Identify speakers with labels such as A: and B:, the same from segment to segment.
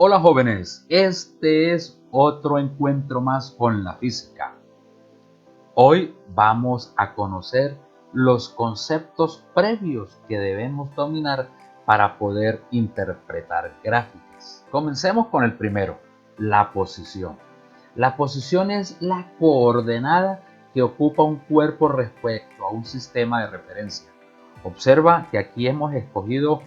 A: Hola jóvenes, este es otro encuentro más con la física. Hoy vamos a conocer los conceptos previos que debemos dominar para poder interpretar gráficas. Comencemos con el primero, la posición. La posición es la coordenada que ocupa un cuerpo respecto a un sistema de referencia. Observa que aquí hemos escogido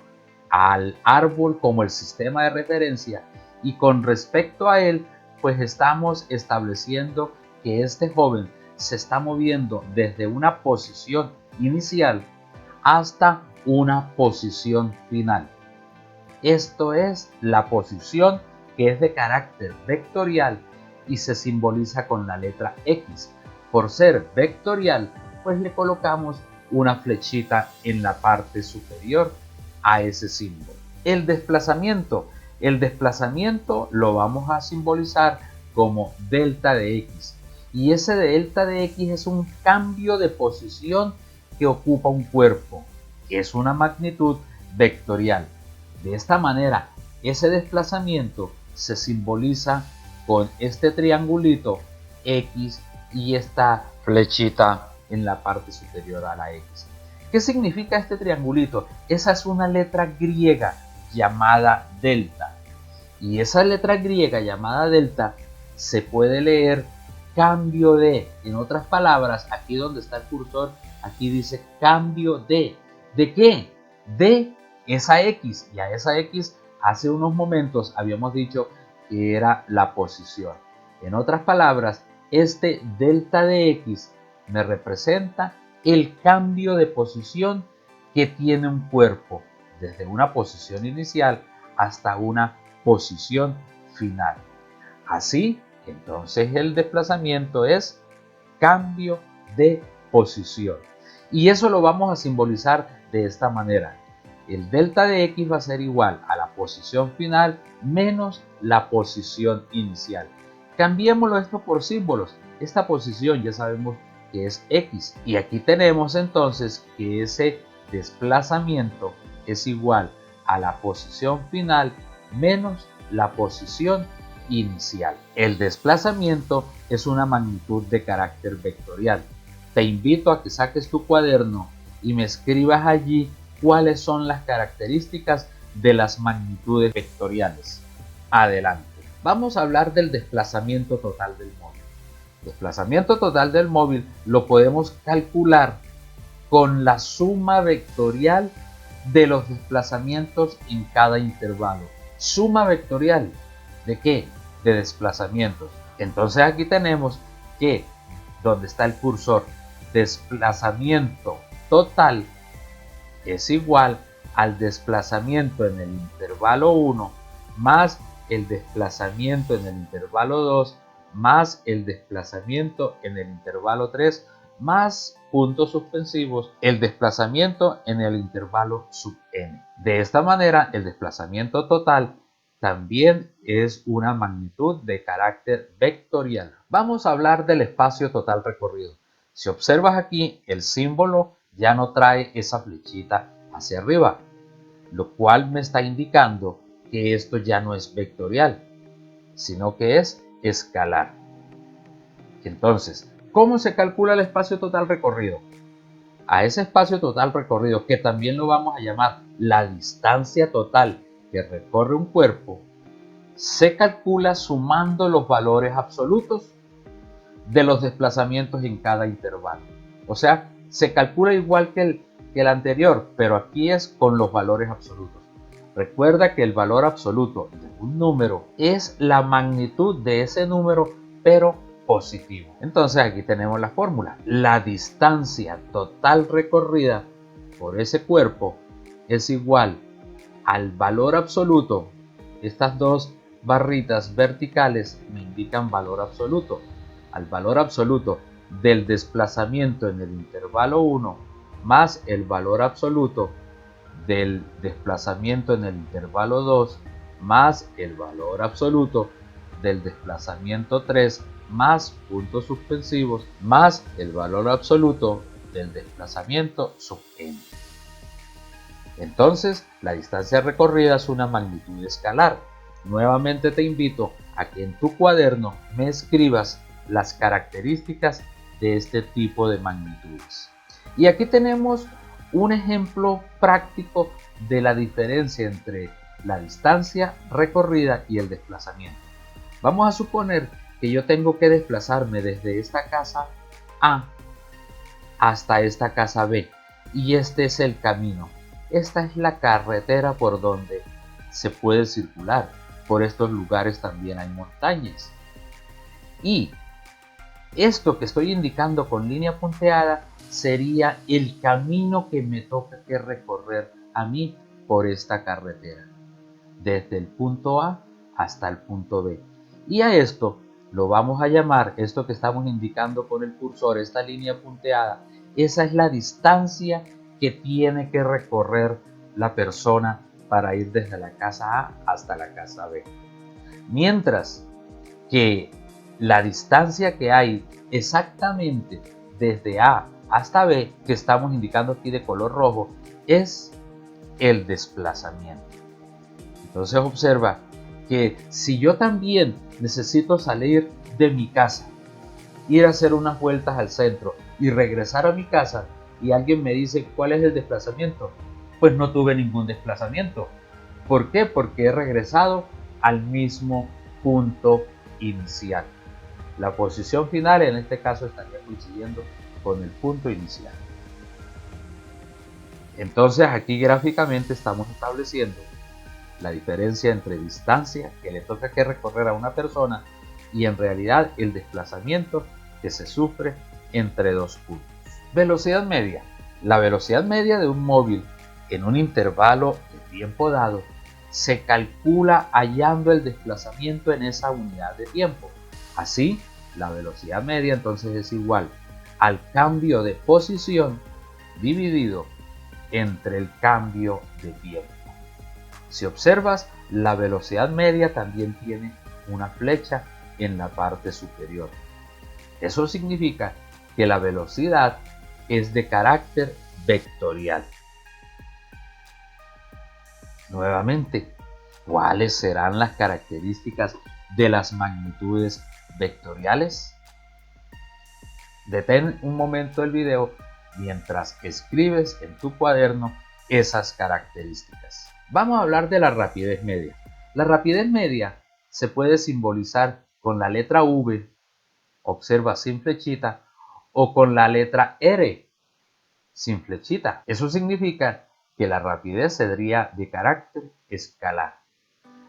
A: al árbol como el sistema de referencia y con respecto a él, pues estamos estableciendo que este joven se está moviendo desde una posición inicial hasta una posición final. Esto es la posición que es de carácter vectorial y se simboliza con la letra X. Por ser vectorial, pues le colocamos una flechita en la parte superior a ese símbolo. El desplazamiento lo vamos a simbolizar como delta de X. Y ese delta de X es un cambio de posición que ocupa un cuerpo, que es una magnitud vectorial. De esta manera, ese desplazamiento se simboliza con este triangulito X y esta flechita en la parte superior a la X. ¿Qué significa este triangulito? Esa es una letra griega llamada delta. Y esa letra griega llamada delta se puede leer cambio de. En otras palabras, aquí donde está el cursor, aquí dice cambio de. ¿De qué? De esa X. Y a esa X hace unos momentos habíamos dicho que era la posición. En otras palabras, este delta de X me representa el cambio de posición que tiene un cuerpo desde una posición inicial hasta una posición final. Así, entonces el desplazamiento es cambio de posición. Y eso lo vamos a simbolizar de esta manera. El delta de X va a ser igual a la posición final menos la posición inicial. Cambiémoslo esto por símbolos. Esta posición ya sabemos que es X. Y aquí tenemos entonces que ese desplazamiento es igual a la posición final menos la posición inicial. El desplazamiento es una magnitud de carácter vectorial. Te invito a que saques tu cuaderno y me escribas allí cuáles son las características de las magnitudes vectoriales. Adelante. Vamos a hablar del desplazamiento total del móvil. El desplazamiento total del móvil lo podemos calcular con la suma vectorial de los desplazamientos en cada intervalo. Suma vectorial, ¿de qué? De desplazamientos. Entonces aquí tenemos que, donde está el cursor, desplazamiento total es igual al desplazamiento en el intervalo 1 más el desplazamiento en el intervalo 2 más el desplazamiento en el intervalo 3 más puntos suspensivos, el desplazamiento en el intervalo sub n. De esta manera, el desplazamiento total también es una magnitud de carácter vectorial. Vamos a hablar del espacio total recorrido. Si observas aquí, el símbolo ya no trae esa flechita hacia arriba, lo cual me está indicando que esto ya no es vectorial, sino que es escalar. Entonces, ¿cómo se calcula el espacio total recorrido? A ese espacio total recorrido, que también lo vamos a llamar la distancia total que recorre un cuerpo, se calcula sumando los valores absolutos de los desplazamientos en cada intervalo. O sea, se calcula igual que el anterior, pero aquí es con los valores absolutos. Recuerda que el valor absoluto de un número es la magnitud de ese número, pero positivo. Entonces aquí tenemos la fórmula. La distancia total recorrida por ese cuerpo es igual al valor absoluto. Estas dos barritas verticales me indican valor absoluto. Al valor absoluto del desplazamiento en el intervalo 1 más el valor absoluto del desplazamiento en el intervalo 2 más el valor absoluto del desplazamiento 3 más puntos suspensivos más el valor absoluto del desplazamiento sub n. Entonces, la distancia recorrida es una magnitud escalar. Nuevamente te invito a que en tu cuaderno me escribas las características de este tipo de magnitudes. Y aquí tenemos un ejemplo práctico de la diferencia entre la distancia recorrida y el desplazamiento. Vamos a suponer que yo tengo que desplazarme desde esta casa A hasta esta casa B, y este es el camino. Esta es la carretera por donde se puede circular. Por estos lugares también hay montañas. Y esto que estoy indicando con línea punteada sería el camino que me toca que recorrer a mí por esta carretera, desde el punto A hasta el punto B. Y a esto lo vamos a llamar, esto que estamos indicando con el cursor, esta línea punteada, esa es la distancia que tiene que recorrer la persona para ir desde la casa A hasta la casa B. Mientras que la distancia que hay exactamente desde A hasta B, que estamos indicando aquí de color rojo, es el desplazamiento. Entonces observa que si yo también necesito salir de mi casa, ir a hacer unas vueltas al centro y regresar a mi casa, y alguien me dice cuál es el desplazamiento, pues no tuve ningún desplazamiento. ¿Por qué? Porque he regresado al mismo punto inicial. La posición final en este caso estaría coincidiendo con el punto inicial. Entonces aquí gráficamente estamos estableciendo la diferencia entre distancia que le toca que recorrer a una persona y en realidad el desplazamiento que se sufre entre dos puntos. Velocidad media. La velocidad media de un móvil en un intervalo de tiempo dado se calcula hallando el desplazamiento en esa unidad de tiempo. Así, la velocidad media entonces es igual al cambio de posición dividido entre el cambio de tiempo. Si observas, la velocidad media también tiene una flecha en la parte superior. Eso significa que la velocidad es de carácter vectorial. Nuevamente, ¿cuáles serán las características de las magnitudes vectoriales? Detén un momento el video mientras escribes en tu cuaderno esas características. Vamos a hablar de la rapidez media. La rapidez media se puede simbolizar con la letra V, observa sin flechita, o con la letra R, sin flechita. Eso significa que la rapidez sería de carácter escalar.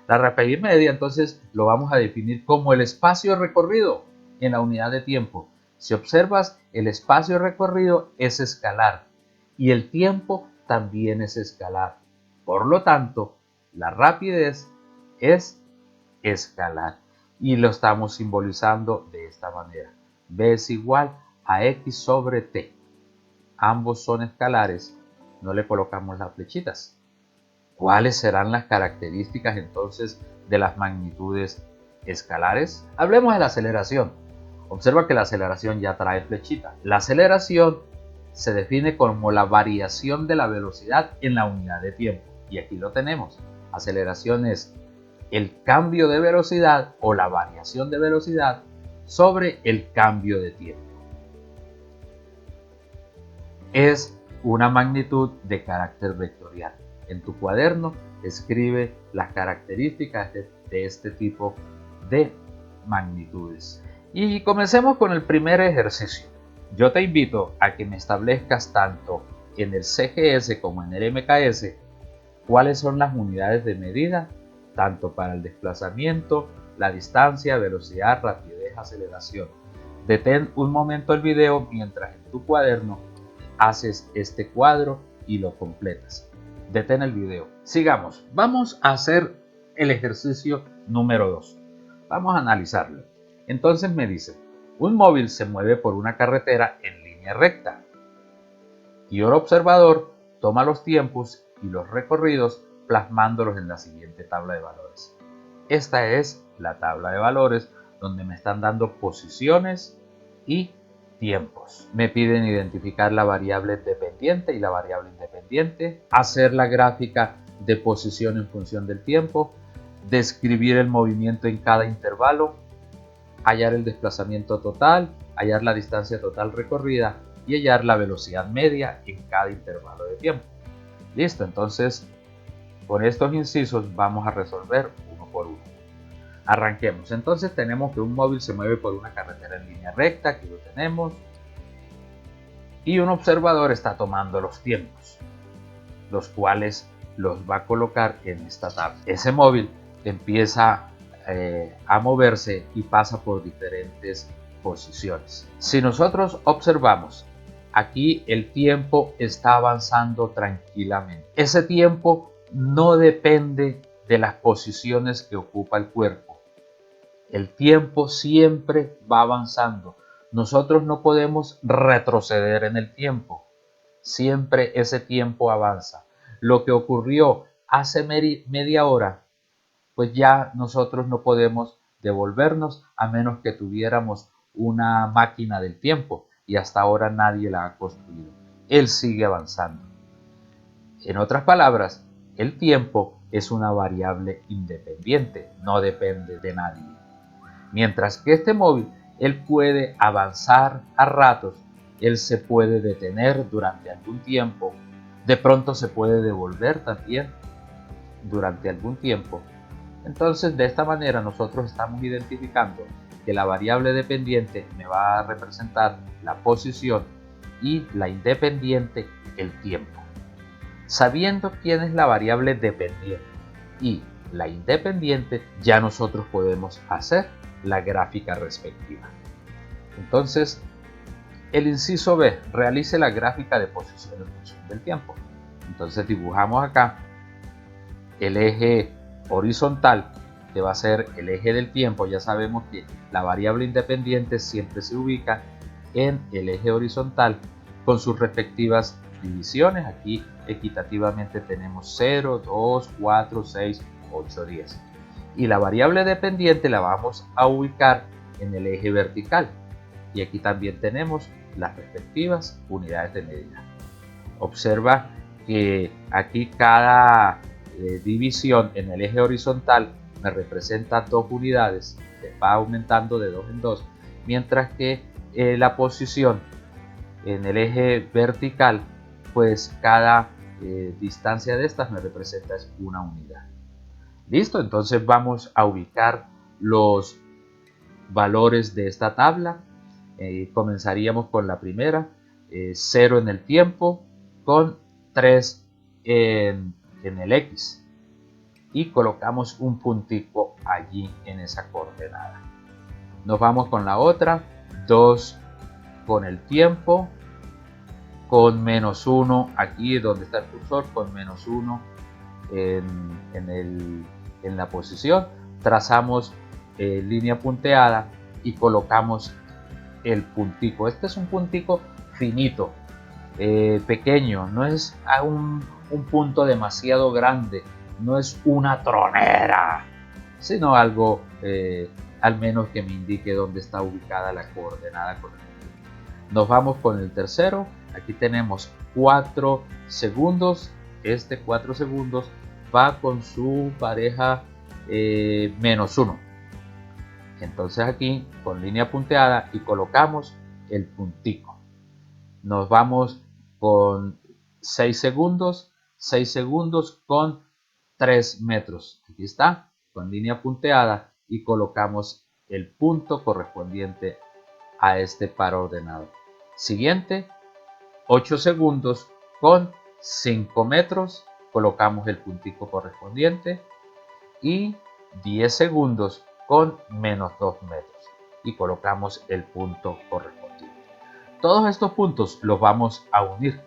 A: La rapidez media entonces lo vamos a definir como el espacio recorrido en la unidad de tiempo. Si observas, el espacio recorrido es escalar y el tiempo también es escalar. Por lo tanto, la rapidez es escalar y lo estamos simbolizando de esta manera. B es igual a X sobre T. Ambos son escalares, no le colocamos las flechitas. ¿Cuáles serán las características entonces de las magnitudes escalares? Hablemos de la aceleración. Observa que la aceleración ya trae flechita. La aceleración se define como la variación de la velocidad en la unidad de tiempo. Y aquí lo tenemos. Aceleración es el cambio de velocidad o la variación de velocidad sobre el cambio de tiempo. Es una magnitud de carácter vectorial. En tu cuaderno escribe las características de este tipo de magnitudes. Y comencemos con el primer ejercicio. Yo te invito a que me establezcas tanto en el CGS como en el MKS cuáles son las unidades de medida, tanto para el desplazamiento, la distancia, velocidad, rapidez, aceleración. Detén un momento el video mientras en tu cuaderno haces este cuadro y lo completas. Detén el video. Sigamos. Vamos a hacer el ejercicio número 2. Vamos a analizarlo. Entonces me dice, un móvil se mueve por una carretera en línea recta y un observador toma los tiempos y los recorridos plasmándolos en la siguiente tabla de valores. Esta es la tabla de valores donde me están dando posiciones y tiempos. Me piden identificar la variable dependiente y la variable independiente, hacer la gráfica de posición en función del tiempo, describir el movimiento en cada intervalo, hallar el desplazamiento total, hallar la distancia total recorrida y hallar la velocidad media en cada intervalo de tiempo. Listo, entonces con estos incisos vamos a resolver uno por uno. Arranquemos. Entonces tenemos que un móvil se mueve por una carretera en línea recta, aquí lo tenemos, y un observador está tomando los tiempos, los cuales los va a colocar en esta tabla. Ese móvil empieza a moverse y pasa por diferentes posiciones. Si nosotros observamos, aquí el tiempo está avanzando tranquilamente. Ese tiempo no depende de las posiciones que ocupa el cuerpo. El tiempo siempre va avanzando. Nosotros no podemos retroceder en el tiempo. Siempre ese tiempo avanza. Lo que ocurrió hace media hora, pues ya nosotros no podemos devolvernos a menos que tuviéramos una máquina del tiempo, y hasta ahora nadie la ha construido. Él sigue avanzando. En otras palabras, el tiempo es una variable independiente, no depende de nadie. Mientras que este móvil, él puede avanzar a ratos, él se puede detener durante algún tiempo, de pronto se puede devolver también durante algún tiempo. Entonces, de esta manera nosotros estamos identificando que la variable dependiente me va a representar la posición y la independiente el tiempo. Sabiendo quién es la variable dependiente y la independiente, ya nosotros podemos hacer la gráfica respectiva. Entonces, el inciso B, realice la gráfica de posición en función del tiempo. Entonces dibujamos acá el eje horizontal, que va a ser el eje del tiempo. Ya sabemos que la variable independiente siempre se ubica en el eje horizontal con sus respectivas divisiones. Aquí equitativamente tenemos 0, 2, 4, 6, 8, 10. Y la variable dependiente la vamos a ubicar en el eje vertical. Y aquí también tenemos las respectivas unidades de medida. Observa que aquí cada división en el eje horizontal me representa 2 unidades, que va aumentando de 2 en 2, mientras que la posición en el eje vertical, pues cada distancia de estas me representa es una unidad. Listo, entonces vamos a ubicar los valores de esta tabla. Comenzaríamos con la primera, 0 en el tiempo, con 3 en el X, y colocamos un puntico allí en esa coordenada. Nos vamos con la otra, 2 con el tiempo, con menos 1 aquí donde está el cursor, con menos 1 en la posición, trazamos línea punteada y colocamos el puntico. Este es un puntico finito, pequeño, no es un punto demasiado grande, no es una tronera, sino algo al menos que me indique dónde está ubicada la coordenada correspondiente. Nos vamos con el tercero. Aquí tenemos 4 segundos. Este 4 segundos va con su pareja menos 1. Entonces aquí con línea punteada y colocamos el puntico. Nos vamos con 6 segundos con 3 metros. Aquí está, con línea punteada, y colocamos el punto correspondiente a este par ordenado. Siguiente, 8 segundos con 5 metros, colocamos el puntico correspondiente, y 10 segundos con menos 2 metros y colocamos el punto correspondiente. Todos estos puntos los vamos a unir.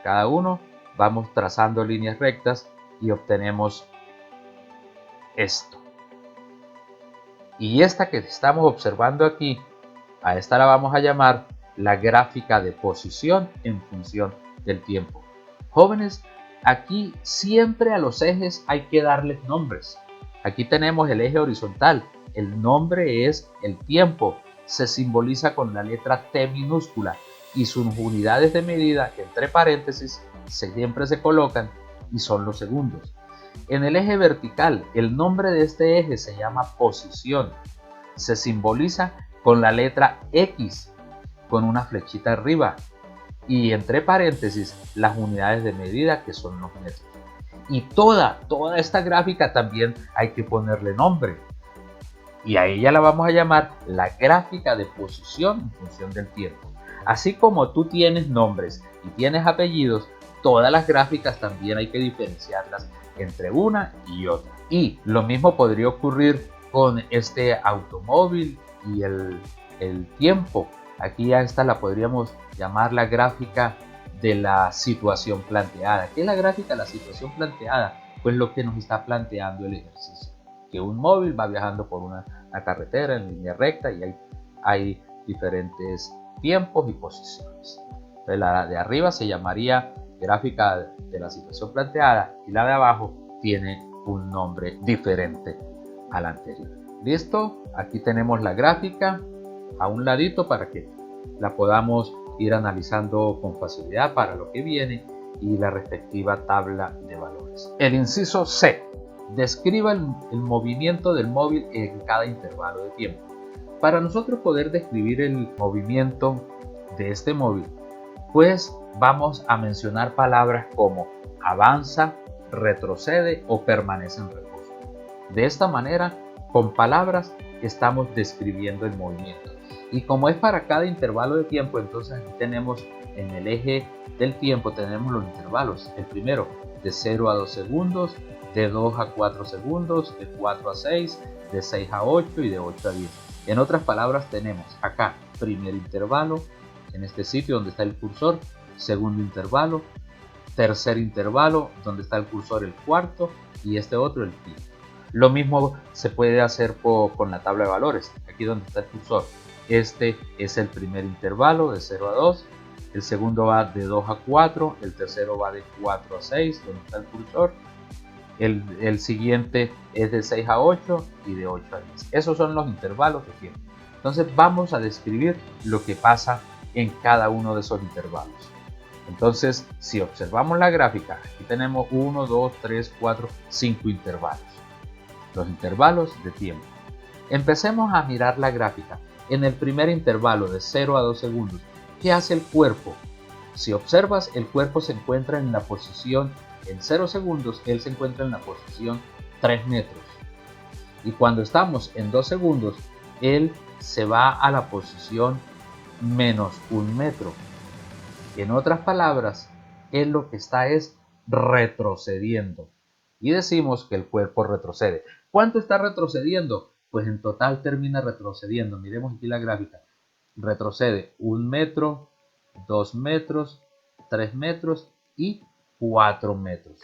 A: Cada uno vamos trazando líneas rectas y obtenemos esto. Y esta que estamos observando aquí, a esta la vamos a llamar la gráfica de posición en función del tiempo. Jóvenes, aquí siempre a los ejes hay que darles nombres. Aquí tenemos el eje horizontal, el nombre es el tiempo, se simboliza con la letra T minúscula y sus unidades de medida entre paréntesis siempre se colocan y son los segundos. En el eje vertical, el nombre de este eje se llama posición. Se simboliza con la letra X, con una flechita arriba, y entre paréntesis las unidades de medida, que son los metros. Y toda esta gráfica también hay que ponerle nombre, y a ella la vamos a llamar la gráfica de posición en función del tiempo. Así como tú tienes nombres y tienes apellidos, todas las gráficas también hay que diferenciarlas entre una y otra. Y lo mismo podría ocurrir con este automóvil y el tiempo. Aquí a esta la podríamos llamar la gráfica de la situación planteada. ¿Qué es la gráfica de la situación planteada? Pues lo que nos está planteando el ejercicio. Que un móvil va viajando por una carretera en línea recta y hay diferentes tiempos y posiciones. Entonces, la de arriba se llamaría gráfica de la situación planteada y la de abajo tiene un nombre diferente al anterior. ¿Listo? Aquí tenemos la gráfica a un ladito para que la podamos ir analizando con facilidad para lo que viene y la respectiva tabla de valores. El inciso C. Describa el movimiento del móvil en cada intervalo de tiempo. Para nosotros poder describir el movimiento de este móvil, pues vamos a mencionar palabras como avanza, retrocede o permanece en reposo. De esta manera, con palabras estamos describiendo el movimiento. Y como es para cada intervalo de tiempo, entonces aquí tenemos en el eje del tiempo tenemos los intervalos. El primero de 0 a 2 segundos, de 2 a 4 segundos, de 4 a 6, de 6 a 8 y de 8 a 10. En otras palabras tenemos acá primer intervalo, en este sitio donde está el cursor, segundo intervalo, tercer intervalo donde está el cursor el cuarto y este otro el quinto. Lo mismo se puede hacer con la tabla de valores, aquí donde está el cursor. Este es el primer intervalo de 0 a 2, el segundo va de 2 a 4, el tercero va de 4 a 6 donde está el cursor, el siguiente es de 6 a 8 y de 8 a 10. Esos son los intervalos de tiempo. Entonces vamos a describir lo que pasa en cada uno de esos intervalos. Entonces, si observamos la gráfica, aquí tenemos 1, 2, 3, 4, 5 intervalos. Los intervalos de tiempo. Empecemos a mirar la gráfica. En el primer intervalo de 0 a 2 segundos, ¿qué hace el cuerpo? Si observas, el cuerpo se encuentra en la posición, en 0 segundos, él se encuentra en la posición 3 metros. Y cuando estamos en 2 segundos, él se va a la posición menos 1 metro. En otras palabras, él lo que está es retrocediendo. Y decimos que el cuerpo retrocede. ¿Cuánto está retrocediendo? Pues en total termina retrocediendo. Miremos aquí la gráfica. Retrocede 1 metro, 2 metros, 3 metros y 4 metros.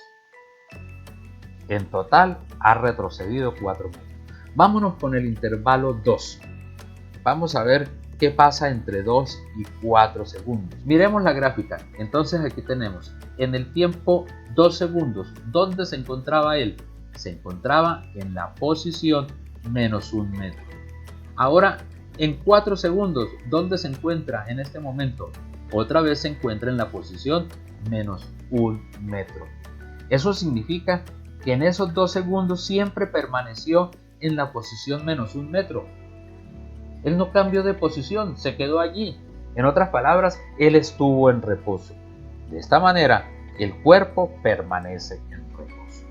A: En total ha retrocedido 4 metros. Vámonos con el intervalo 2. Vamos a ver qué pasa entre 2 y 4 segundos. Miremos la gráfica. Entonces aquí tenemos en el tiempo 2 segundos. ¿Dónde se encontraba él? Se encontraba en la posición menos 1 metro. Ahora en 4 segundos, ¿dónde se encuentra en este momento? Otra vez se encuentra en la posición menos 1 metro. Eso significa que en esos 2 segundos siempre permaneció en la posición menos 1 metro. Él no cambió de posición, se quedó allí. En otras palabras, él estuvo en reposo. De esta manera, el cuerpo permanece en reposo.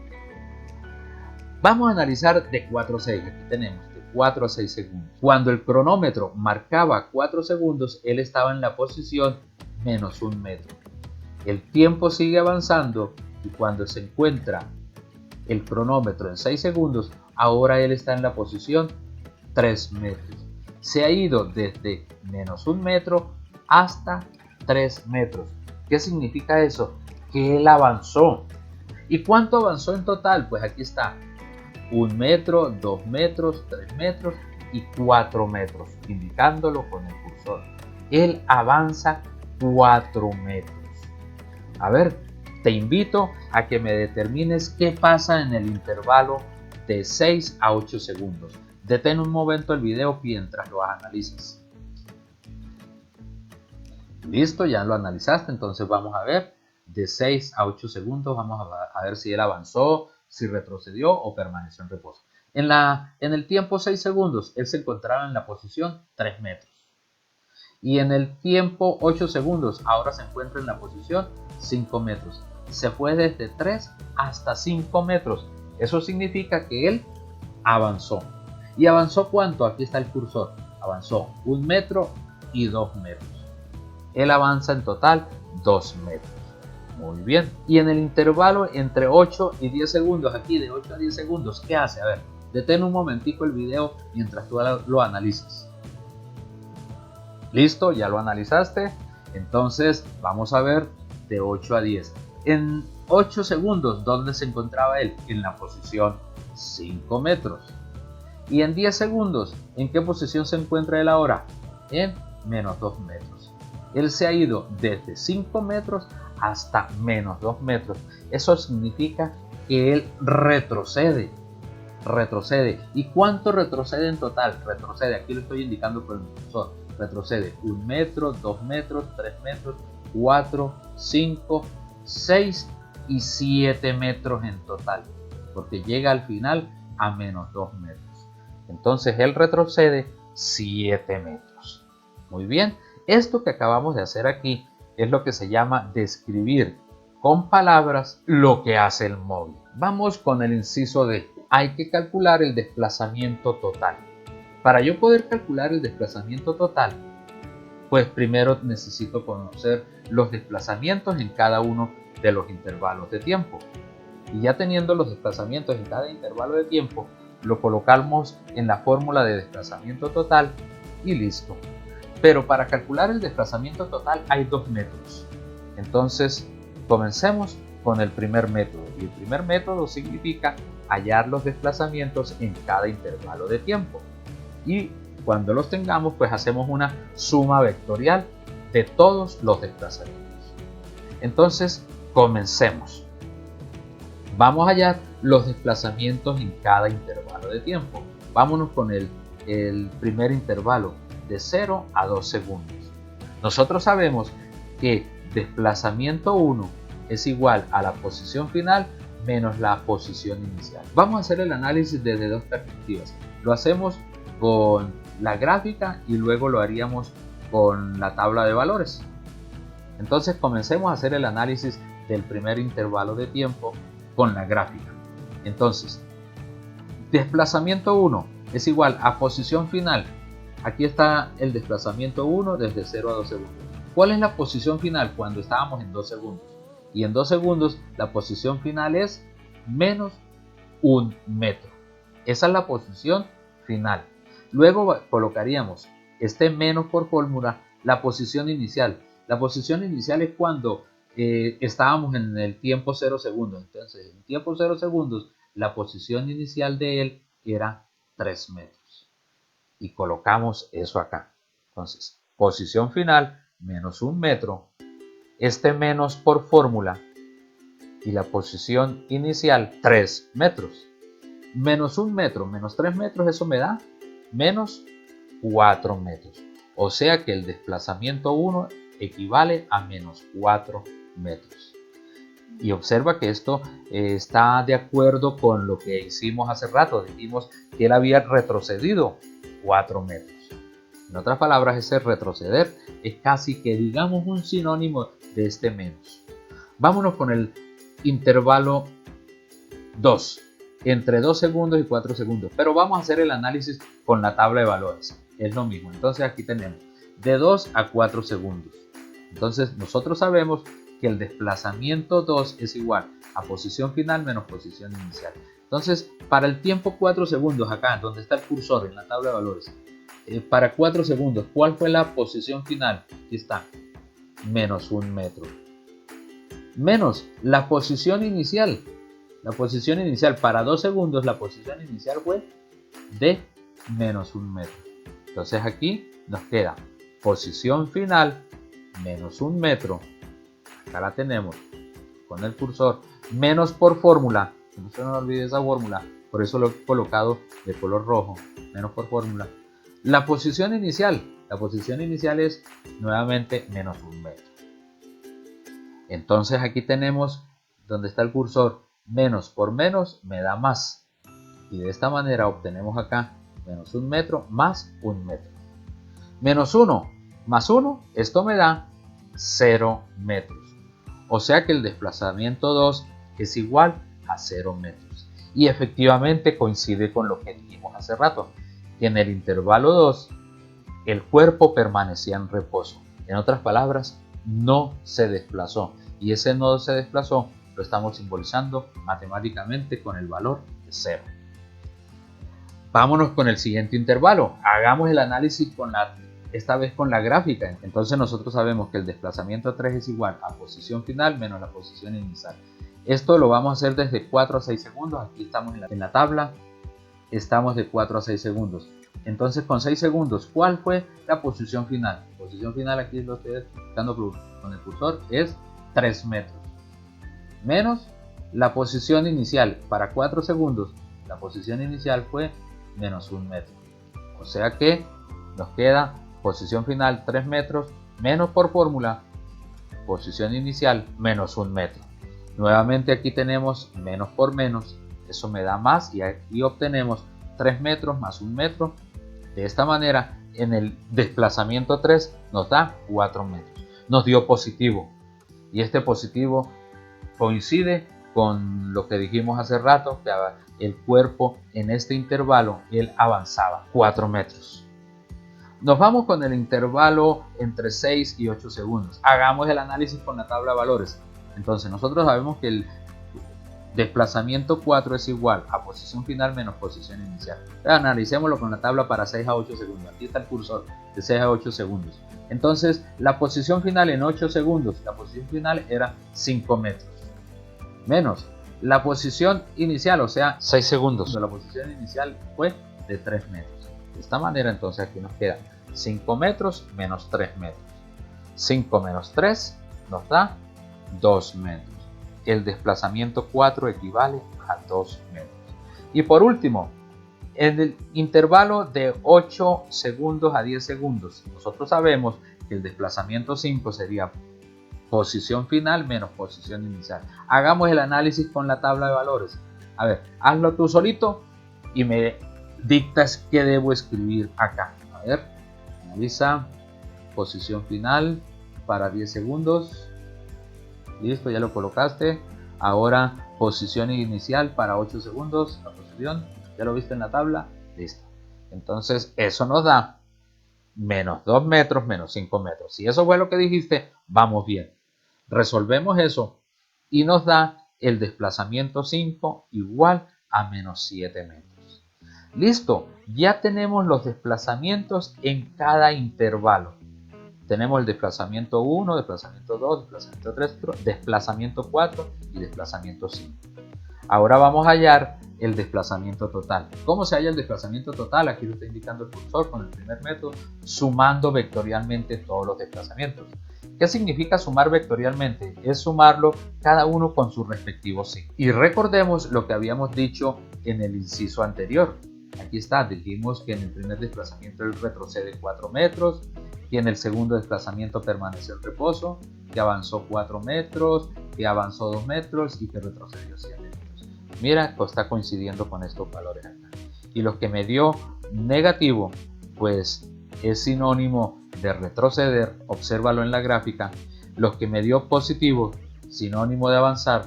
A: Vamos a analizar de 4 a 6. Aquí tenemos de 4 a 6 segundos. Cuando el cronómetro marcaba 4 segundos, él estaba en la posición menos 1 metro. El tiempo sigue avanzando y cuando se encuentra el cronómetro en 6 segundos, ahora él está en la posición 3 metros. Se ha ido desde menos 1 metro hasta 3 metros. ¿Qué significa eso? Que él avanzó. ¿Y cuánto avanzó en total? Pues aquí está. 1 metro, 2 metros, 3 metros y 4 metros, indicándolo con el cursor. Él avanza 4 metros. A ver, te invito a que me determines qué pasa en el intervalo de 6 a 8 segundos. Detén un momento el video mientras lo analizas. Listo, ya lo analizaste, entonces vamos a ver de 6 a 8 segundos, vamos a ver si él avanzó, si retrocedió o permaneció en reposo. En el tiempo 6 segundos, él se encontraba en la posición 3 metros. Y en el tiempo 8 segundos, ahora se encuentra en la posición 5 metros. Se fue desde 3 hasta 5 metros. Eso significa que él avanzó. ¿Y avanzó cuánto? Aquí está el cursor. Avanzó 1 metro y 2 metros. Él avanza en total 2 metros. Muy bien. Y en el intervalo entre 8 y 10 segundos, aquí de 8 a 10 segundos, ¿qué hace? A ver, detén un momentico el video mientras tú lo analizas. Listo, ya lo analizaste. Entonces vamos a ver de 8 a 10. En 8 segundos, ¿dónde se encontraba él? En la posición 5 metros. Y en 10 segundos, ¿en qué posición se encuentra él ahora? En menos 2 metros. Él se ha ido desde 5 metros hasta menos 2 metros. Eso significa que él retrocede. ¿Y cuánto retrocede en total? Retrocede, aquí lo estoy indicando por el cursor. Retrocede 1 metro, 2 metros, 3 metros, 4, 5, 6 y 7 metros en total, porque llega al final a menos 2 metros. Entonces él retrocede 7 metros. Muy bien, esto que acabamos de hacer aquí es lo que se llama describir con palabras lo que hace el móvil. Vamos con el inciso D. Hay que calcular el desplazamiento total. Para yo poder calcular el desplazamiento total, pues primero necesito conocer los desplazamientos en cada uno de los intervalos de tiempo. Y ya teniendo los desplazamientos en cada intervalo de tiempo, lo colocamos en la fórmula de desplazamiento total y listo. Pero para calcular el desplazamiento total hay dos métodos. Entonces, comencemos con el primer método. Y el primer método significa hallar los desplazamientos en cada intervalo de tiempo. Y cuando los tengamos, pues hacemos una suma vectorial de todos los desplazamientos. Entonces, comencemos. Vamos a hallar los desplazamientos en cada intervalo de tiempo. Vámonos con el primer intervalo de 0 a 2 segundos. Nosotros sabemos que desplazamiento 1 es igual a la posición final menos la posición inicial. Vamos a hacer el análisis desde dos perspectivas. Lo hacemos con la gráfica y luego lo haríamos con la tabla de valores. Entonces comencemos a hacer el análisis del primer intervalo de tiempo con la gráfica. Entonces, desplazamiento 1 es igual a posición final. Aquí está el desplazamiento 1 desde 0 a 2 segundos. ¿Cuál es la posición final cuando estábamos en 2 segundos? Y en 2 segundos la posición final es menos 1 metro. Esa es la posición final. Luego colocaríamos este menos por fórmula la posición inicial. La posición inicial es cuando estábamos en el tiempo 0 segundos. Entonces, en tiempo 0 segundos, la posición inicial de él era 3 metros. Y colocamos eso acá. Entonces, posición final menos 1 metro. Este menos por fórmula y la posición inicial 3 metros. Menos 1 metro menos 3 metros, eso me da menos 4 metros. O sea que el desplazamiento 1 equivale a menos 4 metros. Y observa que esto está de acuerdo con lo que hicimos hace rato. Dijimos que él había retrocedido 4 metros. En otras palabras, ese retroceder es casi que digamos un sinónimo de este menos. Vámonos con el intervalo 2. Entre 2 segundos y 4 segundos. Pero vamos a hacer el análisis con la tabla de valores. Es lo mismo. Entonces aquí tenemos de 2 a 4 segundos. Entonces nosotros sabemos que el desplazamiento 2 es igual a posición final menos posición inicial. Entonces, para el tiempo 4 segundos, acá donde está el cursor en la tabla de valores, para 4 segundos, ¿cuál fue la posición final? Aquí está, menos 1 metro. Menos la posición inicial. La posición inicial para 2 segundos, la posición inicial fue de menos 1 metro. Entonces aquí nos queda posición final menos 1 metro. Acá la tenemos con el cursor. Menos por fórmula. No se nos olvide esa fórmula. Por eso lo he colocado de color rojo. Menos por fórmula. La posición inicial. La posición inicial es nuevamente menos 1 metro. Entonces aquí tenemos donde está el cursor Menos por menos me da más. Y de esta manera obtenemos acá menos 1 metro más 1 metro. Menos 1 más 1, esto me da 0 metros. O sea que el desplazamiento 2 es igual a 0 metros. Y efectivamente coincide con lo que dijimos hace rato, que en el intervalo 2 el cuerpo permanecía en reposo. En otras palabras, no se desplazó. Y ese no se desplazó lo estamos simbolizando matemáticamente con el valor de 0. Vámonos con el siguiente intervalo. Hagamos el análisis esta vez con la gráfica. Entonces nosotros sabemos que el desplazamiento 3 es igual a posición final menos la posición inicial. Esto lo vamos a hacer desde 4 a 6 segundos. Aquí estamos en la tabla. Estamos de 4 a 6 segundos. Entonces con 6 segundos, ¿cuál fue la posición final? La posición final, aquí lo estoy explicando con el cursor, es 3 metros. Menos la posición inicial. Para 4 segundos, la posición inicial fue menos 1 metro. O sea que nos queda posición final 3 metros menos por fórmula posición inicial menos 1 metro. Nuevamente aquí tenemos menos por menos, eso me da más y aquí obtenemos 3 metros más 1 metro. De esta manera en el desplazamiento 3 nos da 4 metros. Nos dio positivo y este positivo coincide con lo que dijimos hace rato, que el cuerpo en este intervalo él avanzaba 4 metros. Nos vamos con el intervalo entre 6 y 8 segundos. Hagamos el análisis con la tabla de valores. Entonces nosotros sabemos que el desplazamiento 4 es igual a posición final menos posición inicial. Analicémoslo con la tabla para 6 a 8 segundos. Aquí está el cursor de 6 a 8 segundos. Entonces la posición final en 8 segundos, la posición final era 5 metros. Menos la posición inicial, o sea 6 segundos. La posición inicial fue de 3 metros. De esta manera entonces aquí nos queda 5 metros menos 3 metros. 5 menos 3 nos da 2 metros. El desplazamiento 4 equivale a 2 metros. Y por último, en el intervalo de 8 segundos a 10 segundos, nosotros sabemos que el desplazamiento 5 sería posición final menos posición inicial. Hagamos el análisis con la tabla de valores. A ver, hazlo tú solito y me dictas qué debo escribir acá. A ver, analiza posición final para 10 segundos. Listo, ya lo colocaste. Ahora posición inicial para 8 segundos. La posición, ya lo viste en la tabla. Listo. Entonces eso nos da menos 2 metros menos 5 metros. Si eso fue lo que dijiste, vamos bien. Resolvemos eso y nos da el desplazamiento 5 igual a menos 7 metros. Listo, ya tenemos los desplazamientos en cada intervalo. Tenemos el desplazamiento 1, desplazamiento 2, desplazamiento 3, desplazamiento 4 y desplazamiento 5. Ahora vamos a hallar el desplazamiento total. ¿Cómo se halla el desplazamiento total? Aquí lo está indicando el cursor con el primer método, sumando vectorialmente todos los desplazamientos. ¿Qué significa sumar vectorialmente? Es sumarlo cada uno con su respectivo signo. Y recordemos lo que habíamos dicho en el inciso anterior. Aquí está, dijimos que en el primer desplazamiento él retrocede 4 metros, que en el segundo desplazamiento permaneció en reposo, que avanzó 4 metros, que avanzó 2 metros y que retrocedió 7 metros. Mira, está coincidiendo con estos valores acá. Y lo que me dio negativo, pues es sinónimo de retroceder, obsérvalo en la gráfica. Los que me dio positivo, sinónimo de avanzar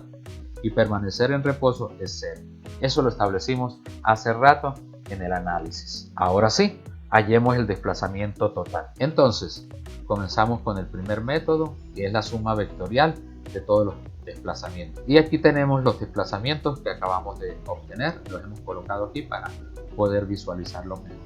A: y permanecer en reposo, es 0. Eso lo establecimos hace rato en el análisis. Ahora sí, hallemos el desplazamiento total. Entonces, comenzamos con el primer método, que es la suma vectorial de todos los desplazamientos. Y aquí tenemos los desplazamientos que acabamos de obtener. Los hemos colocado aquí para poder visualizarlo mejor.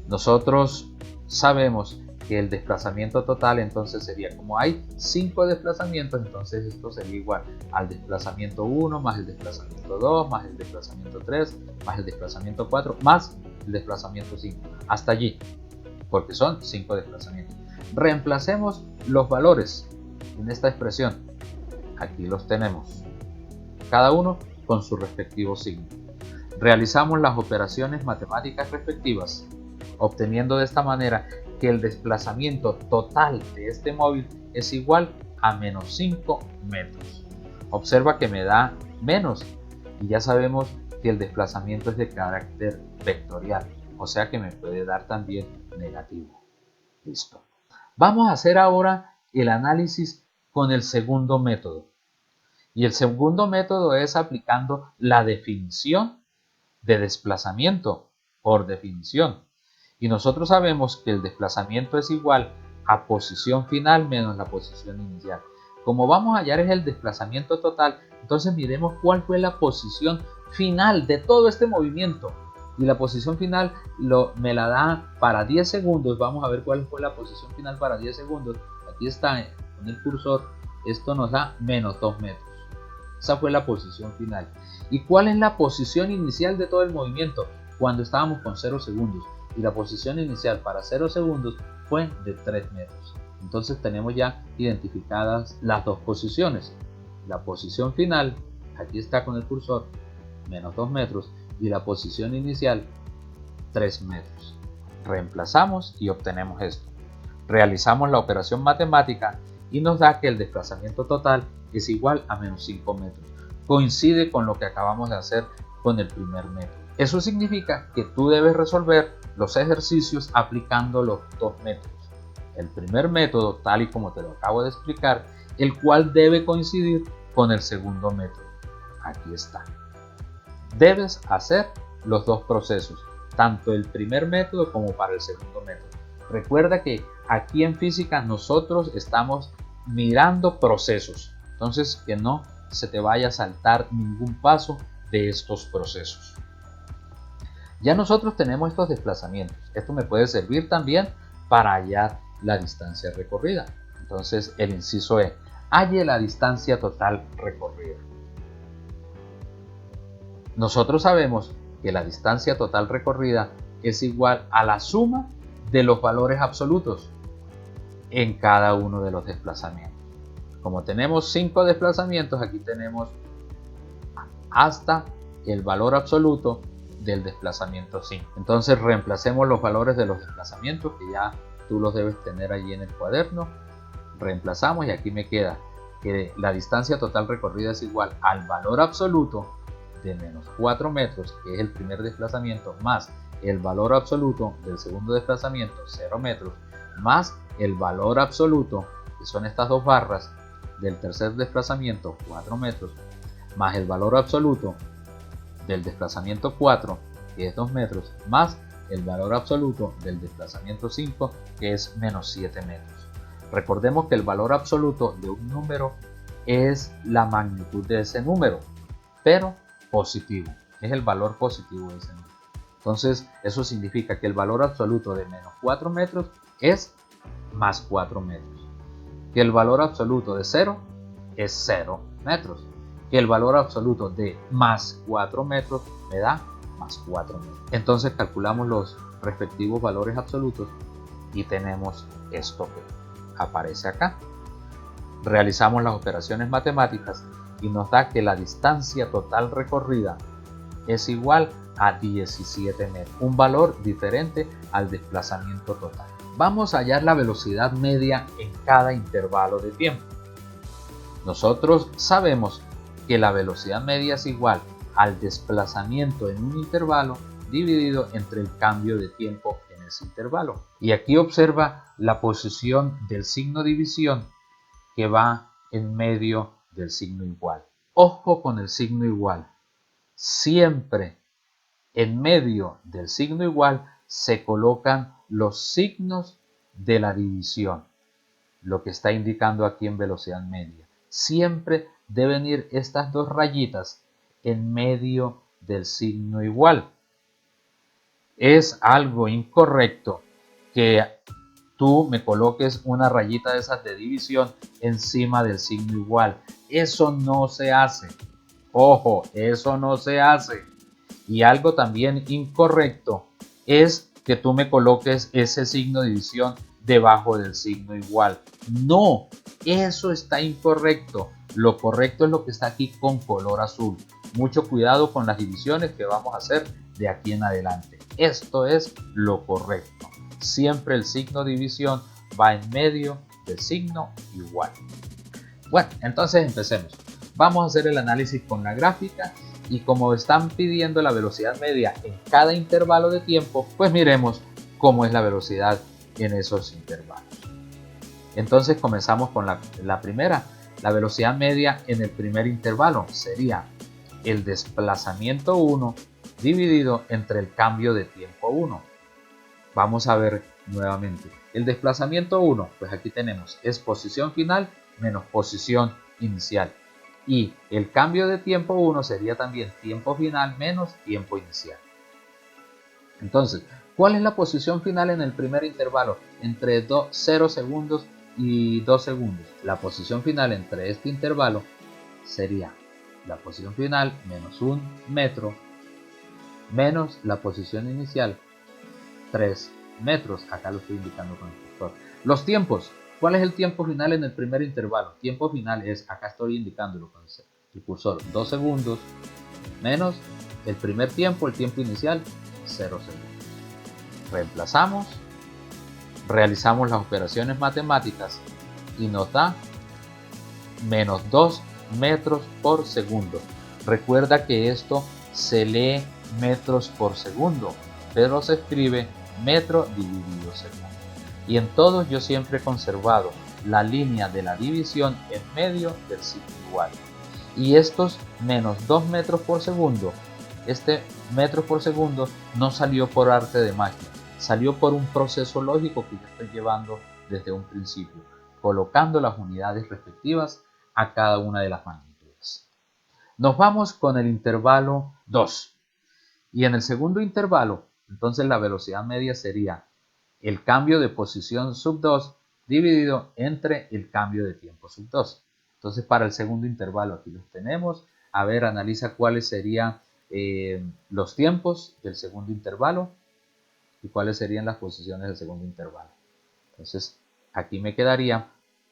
A: Nosotros sabemos que el desplazamiento total entonces sería, como hay 5 desplazamientos, entonces esto sería igual al desplazamiento 1 más el desplazamiento 2 más el desplazamiento 3 más el desplazamiento 4 más el desplazamiento 5, hasta allí, porque son 5 desplazamientos. Reemplacemos los valores en esta expresión. Aquí los tenemos, cada uno con su respectivo signo. Realizamos las operaciones matemáticas respectivas, obteniendo de esta manera que el desplazamiento total de este móvil es igual a menos 5 metros. Observa que me da menos y ya sabemos que el desplazamiento es de carácter vectorial, o sea que me puede dar también negativo. Listo. Vamos a hacer ahora el análisis con el segundo método. Y el segundo método es aplicando la definición de desplazamiento por definición. Y nosotros sabemos que el desplazamiento es igual a posición final menos la posición inicial. Como vamos a hallar es el desplazamiento total, entonces miremos cuál fue la posición final de todo este movimiento. Y la posición final me la da para 10 segundos. Vamos a ver cuál fue la posición final para 10 segundos. Aquí está con el cursor. Esto nos da menos 2 metros. Esa fue la posición final. ¿Y cuál es la posición inicial de todo el movimiento? Cuando estábamos con 0 segundos. Y la posición inicial para 0 segundos fue de 3 metros. Entonces tenemos ya identificadas las dos posiciones. La posición final, aquí está con el cursor, menos 2 metros. Y la posición inicial, 3 metros. Reemplazamos y obtenemos esto. Realizamos la operación matemática y nos da que el desplazamiento total es igual a menos 5 metros. Coincide con lo que acabamos de hacer con el primer método. Eso significa que tú debes resolver los ejercicios aplicando los dos métodos. El primer método, tal y como te lo acabo de explicar, el cual debe coincidir con el segundo método. Aquí está. Debes hacer los dos procesos, tanto el primer método como para el segundo método. Recuerda que aquí en física nosotros estamos mirando procesos, entonces que no se te vaya a saltar ningún paso de estos procesos. Ya nosotros tenemos estos desplazamientos. Esto me puede servir también para hallar la distancia recorrida. Entonces el inciso E, halle la distancia total recorrida. Nosotros sabemos que la distancia total recorrida es igual a la suma de los valores absolutos en cada uno de los desplazamientos. Como tenemos 5 desplazamientos, aquí tenemos hasta el valor absoluto del desplazamiento 5. Entonces reemplacemos los valores de los desplazamientos, que ya tú los debes tener allí en el cuaderno. Reemplazamos y aquí me queda que la distancia total recorrida es igual al valor absoluto de menos 4 metros, que es el primer desplazamiento, más el valor absoluto del segundo desplazamiento, 0 metros, más el valor absoluto, que son estas dos barras, del tercer desplazamiento, 4 metros, más el valor absoluto del desplazamiento 4, que es 2 metros, más el valor absoluto del desplazamiento 5, que es menos 7 metros. Recordemos que el valor absoluto de un número es la magnitud de ese número, pero positivo, es el valor positivo de ese número. Entonces eso significa que el valor absoluto de menos 4 metros es más 4 metros, que el valor absoluto de 0 es 0 metros, que el valor absoluto de más 4 metros me da más 4 metros. Entonces calculamos los respectivos valores absolutos y tenemos esto que aparece acá. Realizamos las operaciones matemáticas y nos da que la distancia total recorrida es igual a 17 metros, un valor diferente al desplazamiento total. Vamos a hallar la velocidad media en cada intervalo de tiempo. Nosotros sabemos que la velocidad media es igual al desplazamiento en un intervalo dividido entre el cambio de tiempo en ese intervalo. Y aquí observa la posición del signo división que va en medio del signo igual. Ojo con el signo igual. Siempre en medio del signo igual se colocan los signos de la división, lo que está indicando aquí en velocidad media. Siempre deben ir estas dos rayitas en medio del signo igual. Es algo incorrecto que tú me coloques una rayita de esas de división encima del signo igual. Eso no se hace. Ojo, eso no se hace. Y algo también incorrecto es que tú me coloques ese signo de división debajo del signo igual. No, eso está incorrecto. Lo correcto es lo que está aquí con color azul. Mucho cuidado con las divisiones que vamos a hacer de aquí en adelante. Esto es lo correcto. Siempre el signo división va en medio del signo igual. Bueno, entonces empecemos. vamos a hacer el análisis con la gráfica y como están pidiendo la velocidad media en cada intervalo de tiempo, pues miremos cómo es la velocidad en esos intervalos. Entonces comenzamos con la primera. La velocidad media en el primer intervalo sería el desplazamiento 1 dividido entre el cambio de tiempo 1. Vamos a ver nuevamente. El desplazamiento 1, pues aquí tenemos, es posición final menos posición inicial. Y el cambio de tiempo 1 sería también tiempo final menos tiempo inicial. Entonces, ¿cuál es la posición final en el primer intervalo? Entre 0 segundos y 2 segundos. La posición final entre este intervalo sería la posición final menos 1 metro menos la posición inicial 3 metros. Acá lo estoy indicando con el cursor. Los tiempos. ¿Cuál es el tiempo final en el primer intervalo? Tiempo final es, acá estoy indicándolo con el cursor, 2 segundos menos el primer tiempo, el tiempo inicial, 0 segundos. Reemplazamos, realizamos las operaciones matemáticas y nos da menos 2 metros por segundo. Recuerda que esto se lee metros por segundo, pero se escribe metro dividido segundo. Y en todos yo siempre he conservado la línea de la división en medio del signo igual. Y estos menos 2 metros por segundo, este metro por segundo no salió por arte de magia, salió por un proceso lógico que yo estoy llevando desde un principio, colocando las unidades respectivas a cada una de las magnitudes. Nos vamos con el intervalo 2. Y en el segundo intervalo, entonces la velocidad media sería el cambio de posición sub 2 dividido entre el cambio de tiempo sub 2. Entonces para el segundo intervalo aquí los tenemos. A ver, analiza cuáles serían los tiempos del segundo intervalo y cuáles serían las posiciones del segundo intervalo. Entonces aquí me quedaría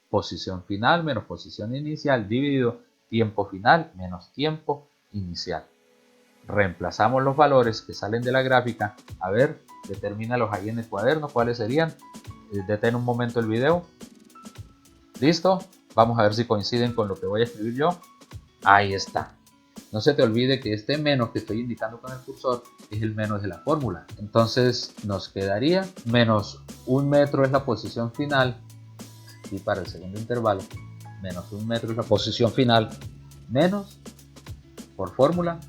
A: posición final menos posición inicial dividido tiempo final menos tiempo inicial. Reemplazamos los valores que salen de la gráfica. A ver, determínalos ahí en el cuaderno, ¿cuáles serían? Detén un momento el video. ¿Listo? Vamos a ver si coinciden con lo que voy a escribir yo. Ahí está. No se te olvide que este menos que estoy indicando con el cursor es el menos de la fórmula. Entonces nos quedaría menos 1 metro es la posición final. Y para el segundo intervalo, menos 1 metro es la posición final. Menos, por fórmula,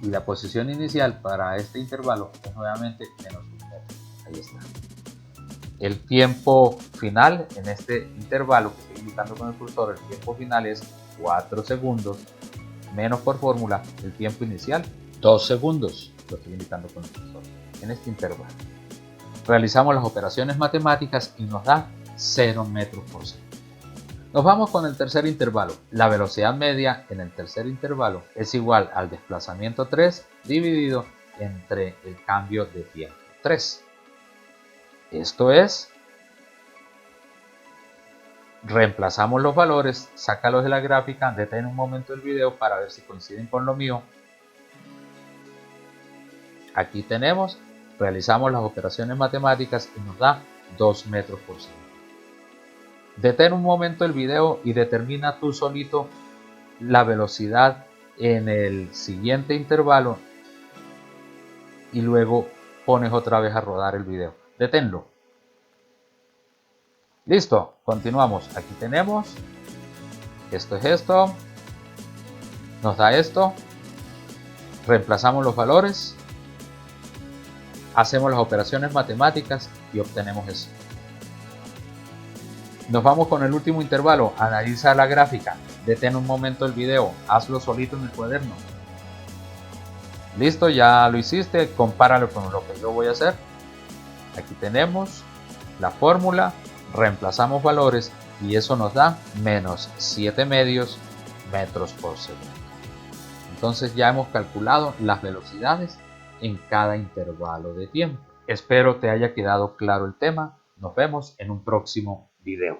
A: y la posición inicial para este intervalo es nuevamente menos 1 metro. Ahí está. El tiempo final en este intervalo que estoy indicando con el cursor, el tiempo final es 4 segundos, menos por fórmula el tiempo inicial, 2 segundos, lo estoy indicando con el cursor, en este intervalo. Realizamos las operaciones matemáticas y nos da 0 metros por segundo. Nos vamos con el tercer intervalo. La velocidad media en el tercer intervalo es igual al desplazamiento 3 dividido entre el cambio de tiempo 3. Esto es, reemplazamos los valores, sácalos de la gráfica, detén un momento el video para ver si coinciden con lo mío. Aquí tenemos, realizamos las operaciones matemáticas y nos da 2 metros por segundo. Detén un momento el video y determina tú solito la velocidad en el siguiente intervalo y luego pones otra vez a rodar el video. Deténlo. Listo, continuamos. Aquí tenemos, esto es esto, nos da esto, reemplazamos los valores, hacemos las operaciones matemáticas y obtenemos eso. Nos vamos con el último intervalo, analiza la gráfica, detén un momento el video, hazlo solito en el cuaderno. Listo, ya lo hiciste, compáralo con lo que yo voy a hacer. Aquí tenemos la fórmula, reemplazamos valores y eso nos da menos 7 medios metros por segundo. Entonces ya hemos calculado las velocidades en cada intervalo de tiempo. Espero te haya quedado claro el tema. Nos vemos en un próximo video.